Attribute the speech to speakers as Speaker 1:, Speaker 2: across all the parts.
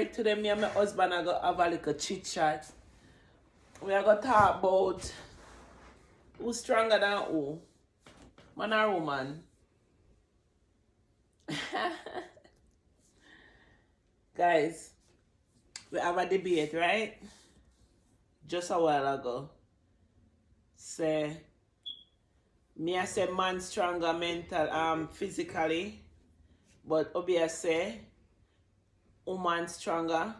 Speaker 1: Alright, today me and my husband are going to have a little chit chat. We are going to talk about who's stronger than who, man or woman. Guys, we have a debate, right? Just a while ago. Say, me I say man stronger physically, but Obi say woman stronger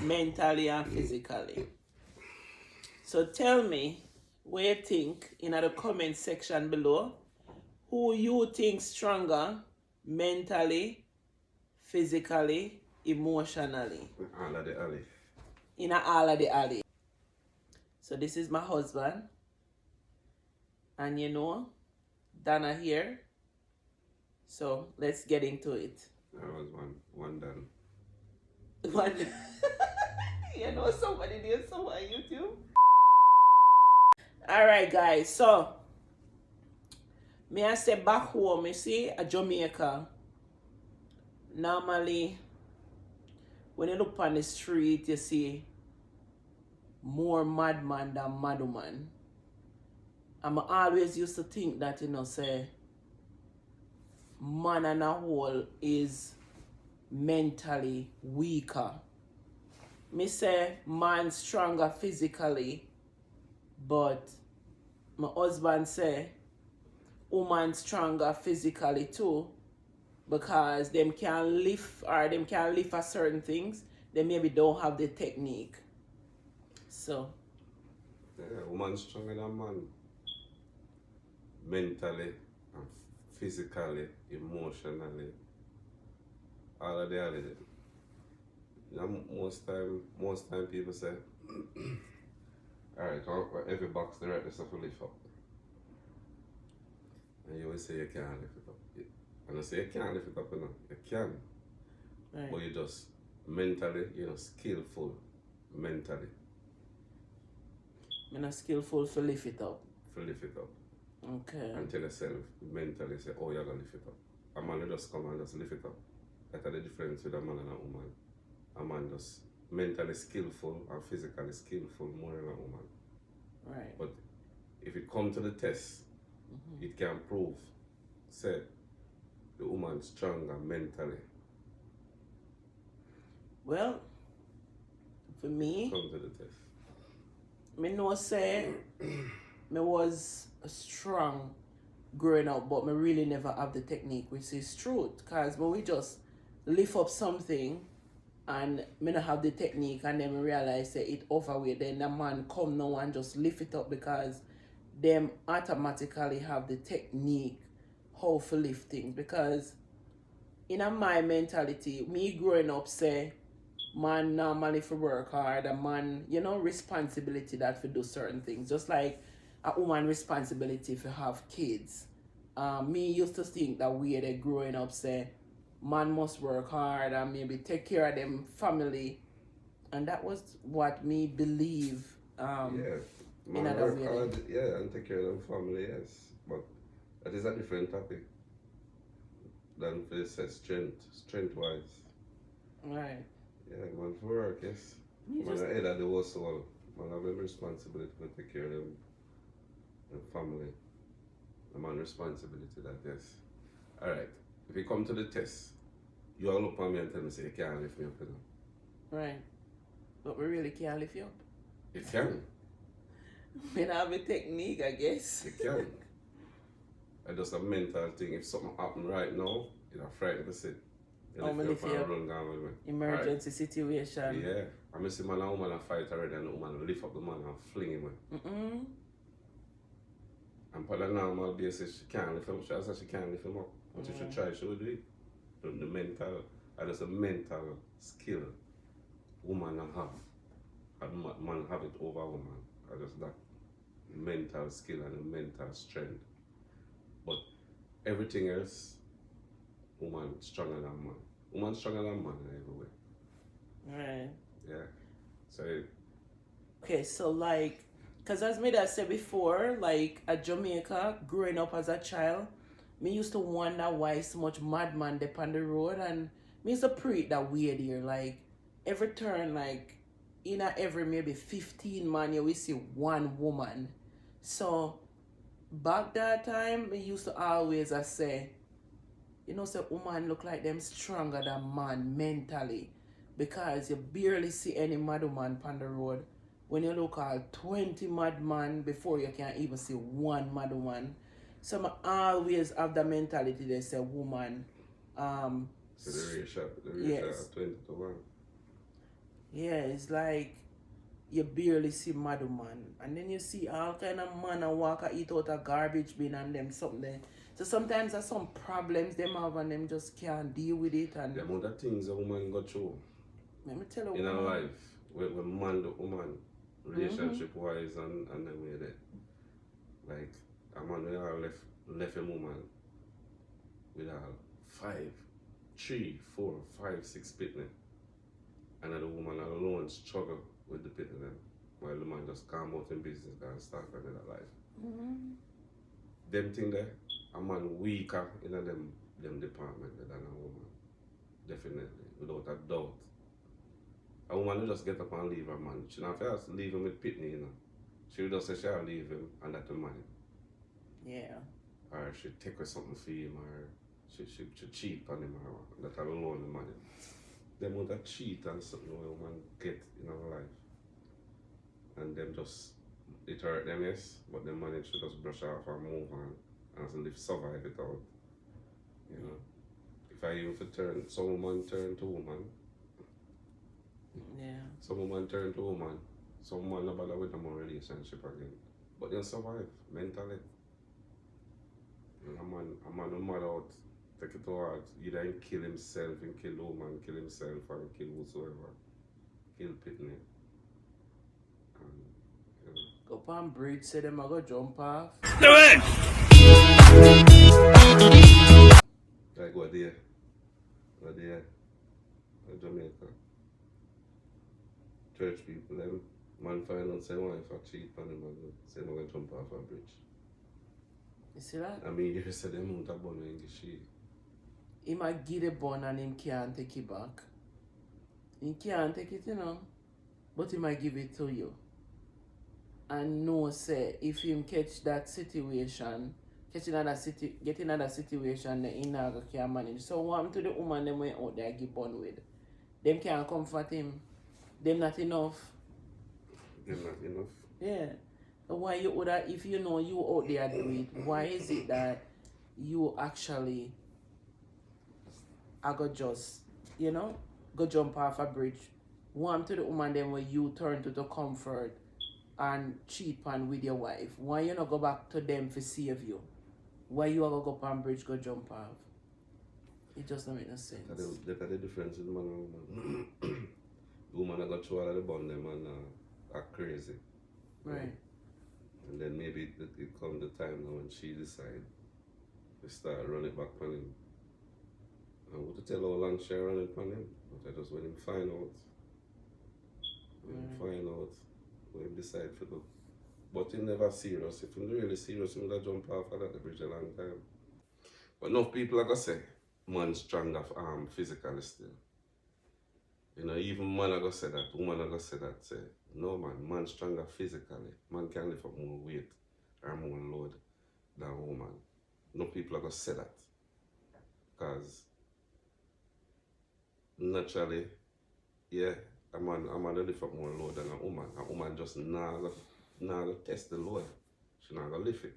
Speaker 1: mentally and physically. So tell me what you think in the comment section below. Who you think stronger mentally, physically, emotionally?
Speaker 2: All of the alley.
Speaker 1: In all of the alley. So this is my husband. And you know, Dana here. So let's get into it.
Speaker 2: That was one done.
Speaker 1: One. You know somebody did some on YouTube? Alright guys, so me I say back home, you see, at Jamaica, normally when you look on the street, you see more madman than madwoman. And I always used to think that, say, man and a whole is mentally weaker. Me say man stronger physically, but my husband say woman stronger physically too, because them can lift for certain things. They maybe don't have the technique. So
Speaker 2: Yeah, woman stronger than man. Mentally, and physically, emotionally. All of the other. Most time people say, alright, every box the right stuff will lift up. And you will say you can't lift it up. And I say you can't lift it up, you can.
Speaker 1: right.
Speaker 2: But you just mentally, skillful mentally.
Speaker 1: I'm not skillful to lift it up.
Speaker 2: To lift it up.
Speaker 1: Okay.
Speaker 2: And tell yourself mentally, say, oh, you're going to lift it up. A man will just come and just lift it up. That's the difference with a man and a woman. A man just mentally skillful and physically skillful more than a woman.
Speaker 1: Right.
Speaker 2: But if it comes to the test, it can prove, say, the woman stronger mentally.
Speaker 1: Well, for me,
Speaker 2: Come to the test.
Speaker 1: me know say me was strong growing up, but me really never have the technique, which is truth. Cause when we just lift up something and me not have the technique, and then me realize that it overweight, then the man come now and just lift it up because them automatically have the technique how to lift things. Because in my mentality, me growing up say man normally for work hard, a man, responsibility that for do certain things. Just like a woman responsibility for have kids. Me used to think that we had growing up say man must work hard and maybe take care of them family. And that was what me believe.
Speaker 2: Man work hard, and take care of them family, yes. But that is a different topic than for say strength-wise.
Speaker 1: Right.
Speaker 2: Yeah, man for work, yes. Man the head of the household. Man have a responsibility to take care of them family. A man responsibility that, yes. Alright, if you come to the test, you all look at me and tell me say you can't lift me up,
Speaker 1: Right. But we really can't lift you up.
Speaker 2: You can.
Speaker 1: We don't have a technique, I guess.
Speaker 2: You can. It's just a mental thing. If something happen right now, you're frightened to sit. You lift me up and run down with me.
Speaker 1: Emergency situation.
Speaker 2: Yeah. I mean, see man and woman and fight already, and the woman will lift up the man and fling him. And for the normal basis, she can't lift him up. She said she can't lift him up. But if she try, she will do it. The mental, and it's a mental skill woman have. And man have it over woman. And just that mental skill and the mental strength. But everything else, woman stronger than man. Woman stronger than man everywhere.
Speaker 1: Right.
Speaker 2: Yeah. So.
Speaker 1: Okay, so like, because as me that said before, like at Jamaica, growing up as a child, me used to wonder why so much madman up on the road, and me used to pray that weird here, like every turn, like in a every maybe 15 man, you will see one woman. So back that time, we used to always say, say woman look like them stronger than man mentally, because you barely see any mad woman on the road. When you look at 20 mad man before you can even see one mad woman. So I always have the mentality they say woman.
Speaker 2: So the ratio
Speaker 1: Yes.
Speaker 2: at 20 to 1.
Speaker 1: Yeah, it's like you barely see mad woman. And then you see all kind of man and walk and eat out a garbage bin and them something there. So sometimes there's some problems them have and them just can't deal with it. And
Speaker 2: The amount of things a woman go through
Speaker 1: let me tell you,
Speaker 2: in her
Speaker 1: woman,
Speaker 2: life, when man to woman, relationship wise and the way that, like, a man we all left a woman with a 5, 3, 4, 5, 6 pitney. And the woman alone struggle with the pitney them, while the man just come out in business and start another life. Them thing there, a man weaker in them department than a woman. Definitely, without a doubt. A woman will just get up and leave her man. She not first leave him with pitney, She will just say she'll leave him and that will money.
Speaker 1: yeah.
Speaker 2: Or she take away something for him, or she cheat on him, or that alone the money. Them would have cheat and something where a woman get in her life. And them just, it hurt them, yes, but they manage to just brush off and move on and live, survive it out. If I even turn, some woman turn to woman.
Speaker 1: Yeah.
Speaker 2: Some woman turn to woman. Some woman no bother with them relationship again. But they survive mentally. A man no matter what, take it to heart. Either he kill himself, and kill the woman, kill himself, and kill whosoever. Kill pitney.
Speaker 1: Go up on bridge, say them I go jump off.
Speaker 2: Like what there? What there? Jamaica. Church people, them man find out say wife a cheat on him and say I'm gonna jump off a bridge.
Speaker 1: You see that?
Speaker 2: I mean you said them out a bun in the shade.
Speaker 1: He might give the bun and him can't take it back. He can't take it, but he might give it to you. And know say if him catch that situation, get another situation, then he not can manage. So what happened to the woman them went out there give bun with? Them can't comfort him. Them not enough.
Speaker 2: Them not enough.
Speaker 1: Yeah. Why you would have, if you know you out there do it, why is it that you actually go just, go jump off a bridge? One to the woman then when you turn to the comfort and cheat on with your wife. Why you not go back to them to save you? Why you ever go up on bridge go jump off? It just don't make no sense.
Speaker 2: Look at the difference in man and woman. Woman I got through all of the bond them and are crazy.
Speaker 1: Right.
Speaker 2: And then maybe it come the time now when she decide to start running back on him. And what to tell how long she running on him. But I just when him find out. When him decide to do. But he never serious. If he's really serious, he would have jumped off of that bridge a long time. But enough people are gonna say man strong physically still. Even man are gonna say that, woman are gonna say that, say, no man stronger physically. Man can lift up more weight or more load than woman. No people are gonna say that. Because naturally, yeah, a man will lift up more load than a woman. A woman just not gonna test the load. She not gonna lift it.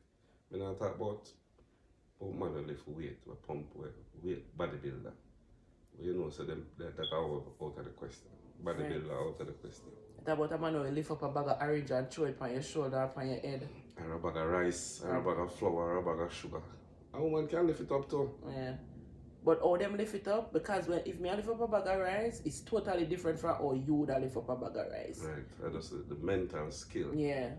Speaker 2: We not talk about man will lift weight, or pump weight, bodybuilder. So them that are out of the question. Bodybuilder out of the question.
Speaker 1: It's about a man who lift up a bag of orange and throw it on your shoulder or on your head.
Speaker 2: Or a bag of rice, or a bag of flour, or a bag of sugar. A woman can lift it up too.
Speaker 1: Yeah. But how them lift it up? Because if me lift up a bag of rice, it's totally different from how you would lift up a bag of rice.
Speaker 2: Right. That's the mental skill.
Speaker 1: Yeah.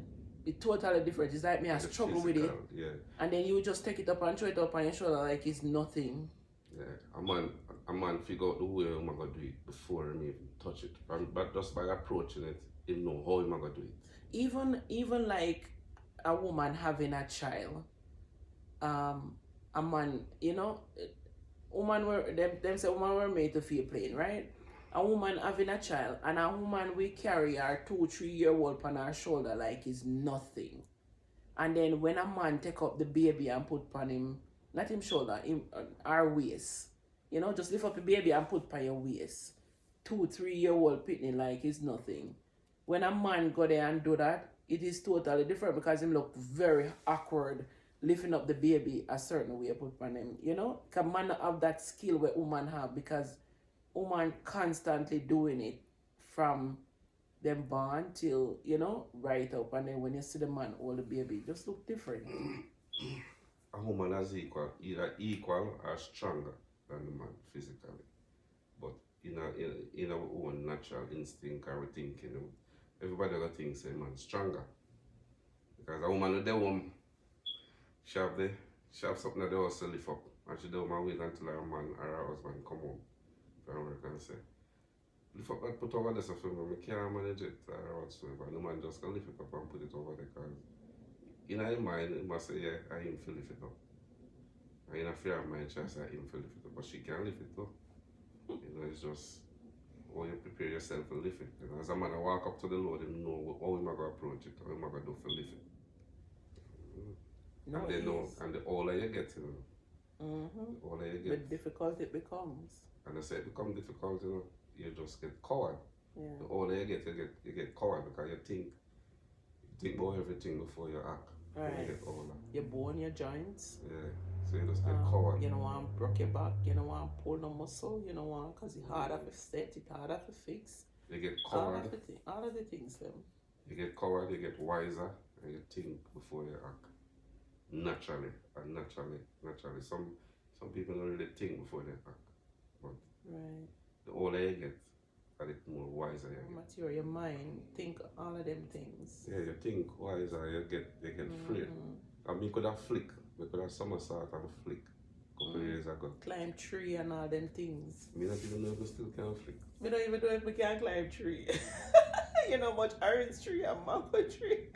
Speaker 1: It's totally different. It's like me, I struggle with it.
Speaker 2: Yeah.
Speaker 1: And then you just take it up and throw it up on your shoulder like it's nothing.
Speaker 2: Yeah. A man figure out the way I'm gonna do it before he even touch it. But just by approaching it, he know how I'm gonna do it.
Speaker 1: Even like a woman having a child, a man, woman were them say woman were made to feel pain, right? a woman having a child and a woman will carry her 2-3 year old on her shoulder like it's nothing. And then when a man take up the baby and put on him, not him shoulder, him our waist. You know, just lift up the baby and put on your waist. 2-3 year old pitney like it's nothing. When a man go there and do that, it is totally different because him look very awkward lifting up the baby a certain way put on him. You know, because man not have that skill where woman have because woman constantly doing it from them born till, you know, right up, and then when you see the man hold the baby, it just look different.
Speaker 2: A woman is either equal or stronger than the man physically. But in our own natural instinct or thinking, everybody got think say man stronger. Because a woman with the woman, she have something that they also lift up. And she don't wait until her man or her husband come home from work and say, lift up that put over there so for me, I can't manage it or whatsoever. And the man just can lift it up and put it over there because in her mind, it must say, yeah, I am feel lift it up. And in a fear of mind, she say, I am feel lift it up. But she can't lift it up. You know, it's just how you prepare yourself to lift it. You know, as a man, I walk up to the Lord and know how am I going to approach it, how am I going to do for lift it.
Speaker 1: No,
Speaker 2: and they know, and the older you get, you know,
Speaker 1: the
Speaker 2: older you
Speaker 1: the
Speaker 2: get.
Speaker 1: difficult it becomes.
Speaker 2: And I say it become difficult, you know, you just get coward.
Speaker 1: Yeah.
Speaker 2: The older you get coward because you think about everything before you act. When
Speaker 1: Right.
Speaker 2: you get older.
Speaker 1: You bone your joints.
Speaker 2: Yeah. So you just get coward.
Speaker 1: You don't want to broke your back. You don't want to pull no muscle. You don't want because it's harder to set. It's harder to fix.
Speaker 2: You get
Speaker 1: All
Speaker 2: coward.
Speaker 1: of the things them.
Speaker 2: You get coward, you get wiser, and you think before you act. Naturally. Some people don't really think before they act. But
Speaker 1: Right.
Speaker 2: the older you get, and the more wiser you get.
Speaker 1: Mature your mind. Think all of them things.
Speaker 2: Yeah, you think wiser, you get free. And me could have flick. We could have somersault and flick a couple years ago.
Speaker 1: Climb tree and all them things.
Speaker 2: Me not even know if we still can flick.
Speaker 1: We don't even know if we can climb tree. You know much orange tree and mango tree.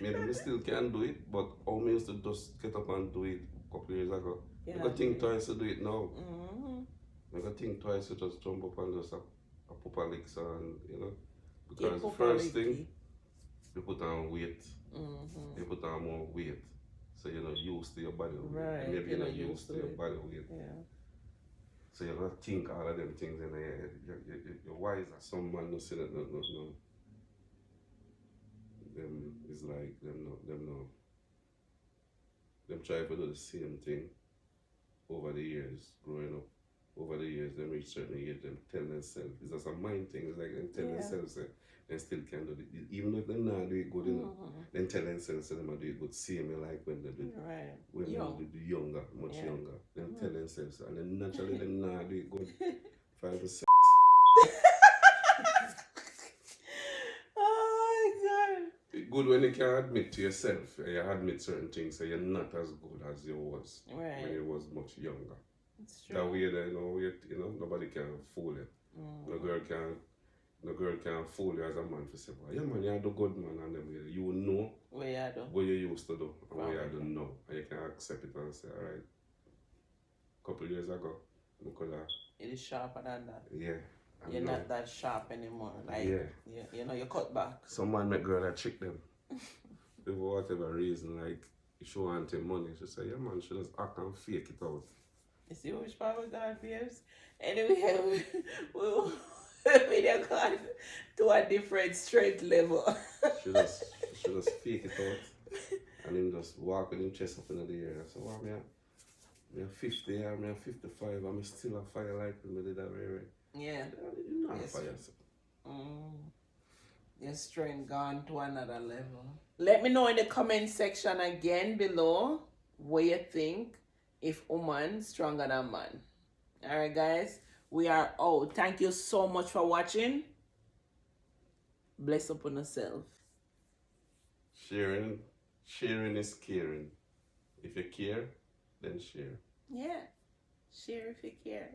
Speaker 2: Maybe we still can do it, but how me used to just get up and do it a couple years ago.
Speaker 1: Yeah,
Speaker 2: I got think twice to do it now.
Speaker 1: Mm-hmm.
Speaker 2: I got think twice to just jump up and just a papa licks and, you know.
Speaker 1: Yeah,
Speaker 2: Because the
Speaker 1: Papa
Speaker 2: first
Speaker 1: Licky.
Speaker 2: thing, you put on weight.
Speaker 1: Mm-hmm.
Speaker 2: You put on more weight. So you're not used to your body weight.
Speaker 1: Right,
Speaker 2: And maybe
Speaker 1: you're
Speaker 2: you're
Speaker 1: not
Speaker 2: not used to your
Speaker 1: it.
Speaker 2: body weight.
Speaker 1: Yeah.
Speaker 2: So you're gonna think all of them things in there. You're wiser. Some man no say that no. Them is like them try to do the same thing over the years, growing up. Over the years, them reach certain age, them tell themselves. It's just a mind thing. It's like them tell
Speaker 1: Yeah.
Speaker 2: themselves that they still can do it. Even if they not do it good enough, then tell themselves that they do it good. Same like when they do it.
Speaker 1: Right.
Speaker 2: When
Speaker 1: Young.
Speaker 2: they do younger, much
Speaker 1: Yeah.
Speaker 2: younger, them tell themselves, and then naturally they not do it good. 5%.
Speaker 1: Oh my God.
Speaker 2: It's good when you can admit to yourself, and you admit certain things, so you're not as good as you was when
Speaker 1: Right.
Speaker 2: you was much younger.
Speaker 1: It's true.
Speaker 2: That way, that you know, nobody can fool you. No girl can fool you as a man for say, well, yeah man, you're the good man, and then you know
Speaker 1: Where you do?
Speaker 2: what you used to do and what you
Speaker 1: Right.
Speaker 2: do now, and you can accept it and say, alright. Couple years ago, I could have,
Speaker 1: It is sharper than that.
Speaker 2: yeah. and
Speaker 1: You're
Speaker 2: now-
Speaker 1: not that sharp anymore. Like,
Speaker 2: Yeah.
Speaker 1: you know, you cut back.
Speaker 2: Some man make girl that trick them. For whatever reason, like, if she want him money, she say, yeah man, she just act and fake it out.
Speaker 1: You see which part was God fears? Anyway, we'll video call to a different strength level.
Speaker 2: She just fake it out. And him just walk with him chest up in the air. I said, wow, me 50 years, me 55, I'm still a fire like me did that very right.
Speaker 1: Yeah.
Speaker 2: You not
Speaker 1: Yes.
Speaker 2: fire. So.
Speaker 1: Your strength gone to another level. Let me know in the comment section again below what you think if woman stronger than man. Alright guys, we are out. Thank you so much for watching. Bless upon yourself.
Speaker 2: Sharing is caring. If you care, then share.
Speaker 1: Yeah. Share if you care.